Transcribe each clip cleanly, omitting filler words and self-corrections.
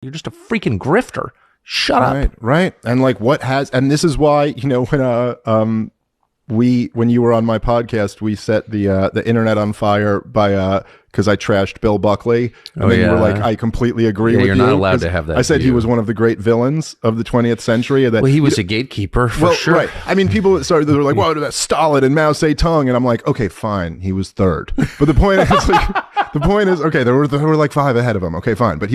You're just a freaking grifter. Shut up. Right. And like and this is why, when you were on my podcast, we set the internet on fire by because I trashed Bill Buckley, and then you were like, I completely agree with you. You're not allowed to have that. I said he was one of the great villains of the 20th century. That he was a gatekeeper for sure. Right. I mean, people they were like, "Wow, that's Stalin and Mao Zedong," and I'm like, okay, fine, he was third. But the point is, okay, there were like 5 ahead of him. Okay, fine, but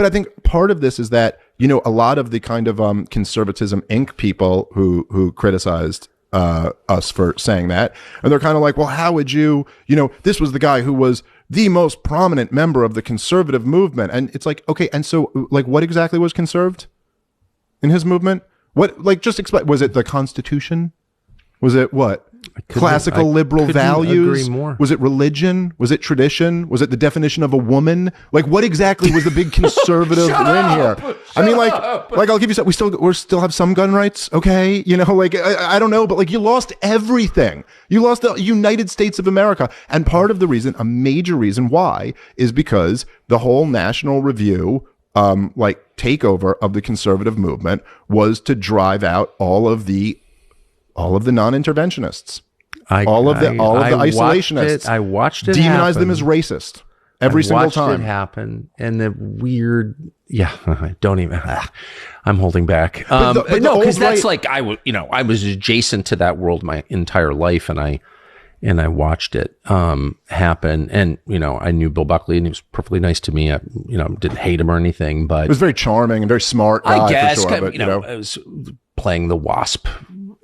I think part of this is that a lot of the kind of conservatism Inc. people who criticized us for saying that, and they're kind of like, well, how would this was the guy who was the most prominent member of the conservative movement, and it's like, okay, and so like what exactly was conserved in his movement? What, like, just explain. Was it the Constitution? Was it what? Classical liberal values? Was it religion? Was it tradition? Was it the definition of a woman? Like, what exactly was the big conservative win here? I mean, like I'll give you some. We still have some gun rights, okay? Like I don't know, but like you lost everything. You lost the United States of America, and part of the reason, a major reason why, is because the whole National Review takeover of the conservative movement was to drive out all of the non-interventionists, all of the isolationists. I watched it demonize happen. them as racist every single time. I watched it happen, and the weird, don't even. I'm holding back. But no, because that's like I was adjacent to that world my entire life, and I watched it happen, and I knew Bill Buckley, and he was perfectly nice to me. I didn't hate him or anything, but he was very charming and very smart guy, I guess. For sure, but, I was playing the WASP.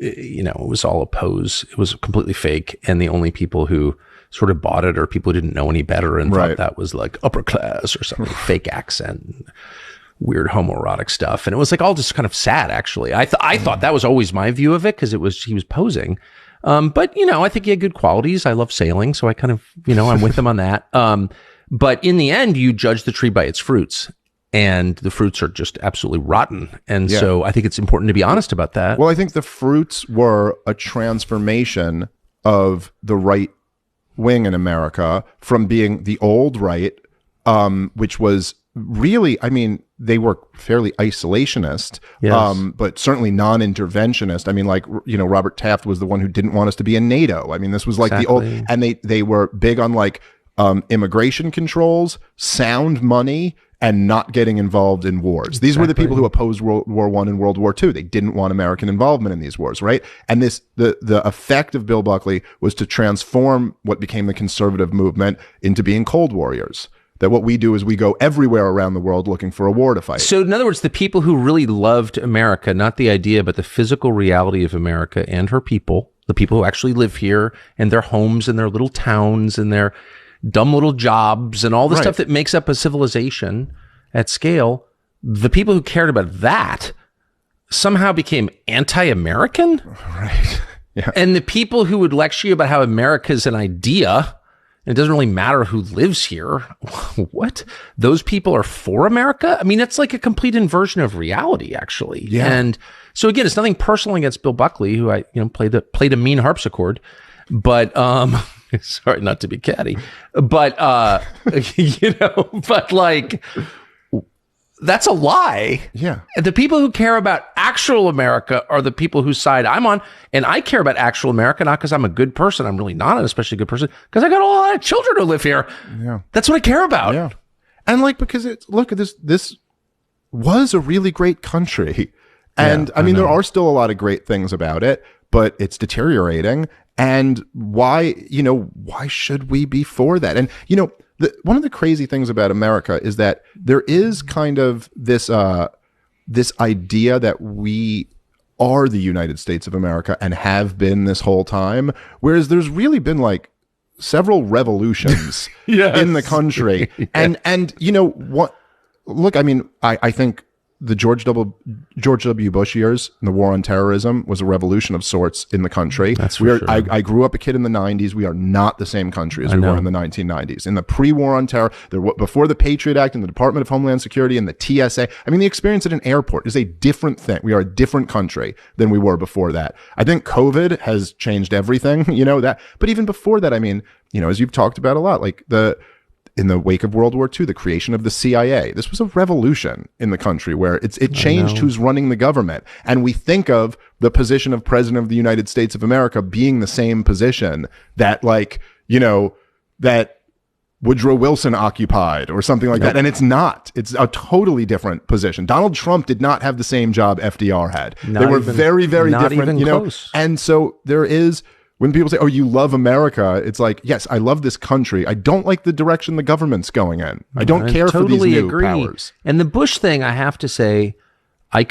It was all a pose. It was completely fake. And the only people who sort of bought it are people who didn't know any better and thought that was like upper class or something, fake accent, weird homoerotic stuff. And it was like all just kind of sad, actually. I thought that was always my view of it because he was posing. But, I think he had good qualities. I love sailing. So I kind of, I'm with him on that. But in the end, you judge the tree by its fruits. And the fruits are just absolutely rotten. And so I think it's important to be honest about that. Well, I think the fruits were a transformation of the right wing in America from being the old right, which was really, I mean, they were fairly isolationist, but certainly non-interventionist. I mean, like, Robert Taft was the one who didn't want us to be in NATO. I mean, this was like the old, and they were big on like immigration controls, sound money, and not getting involved in wars. These were the people who opposed World War I and World War II. They didn't want American involvement in these wars, right? And the effect of Bill Buckley was to transform what became the conservative movement into being Cold Warriors. That what we do is we go everywhere around the world looking for a war to fight. So in other words, the people who really loved America, not the idea, but the physical reality of America and her people, the people who actually live here and their homes and their little towns and their dumb little jobs and all the stuff that makes up a civilization at scale, the people who cared about that somehow became anti-American. Right. Yeah. And the people who would lecture you about how America is an idea, and it doesn't really matter who lives here. What? Those people are for America? I mean, that's like a complete inversion of reality, actually. Yeah. And so again, it's nothing personal against Bill Buckley, who I played a mean harpsichord, but sorry, not to be catty, but but like, that's a lie. Yeah. The people who care about actual America are the people whose side I'm on. And I care about actual America, not because I'm a good person. I'm really not an especially good person, because I got a lot of children who live here. Yeah. That's what I care about. Yeah. And like, because look at this was a really great country. And I mean, there are still a lot of great things about it, but it's deteriorating. And why should we be for that? And, one of the crazy things about America is that there is kind of this idea that we are the United States of America and have been this whole time, whereas there's really been like several revolutions in the country. And what? Look, I mean, I think the George W. Bush years and the war on terrorism was a revolution of sorts in the country. That's for sure. I grew up a kid in the 90s. We are not the same country as we were in the 1990s. In the pre-war on terror, before the Patriot Act and the Department of Homeland Security and the TSA, I mean, the experience at an airport is a different thing. We are a different country than we were before that. I think COVID has changed everything, that. But even before that, I mean, as you've talked about a lot, like in the wake of World War II, the creation of the CIA. This was a revolution in the country where it changed who's running the government. And we think of the position of President of the United States of America being the same position that, like, you know, that Woodrow Wilson occupied or something like that. And it's not. It's a totally different position. Donald Trump did not have the same job FDR had. They were very, very different, you know. Close. And so there is, when people say, oh, you love America, it's like, yes, I love this country. I don't like the direction the government's going in. I don't care for these new powers. And the Bush thing, I have to say, I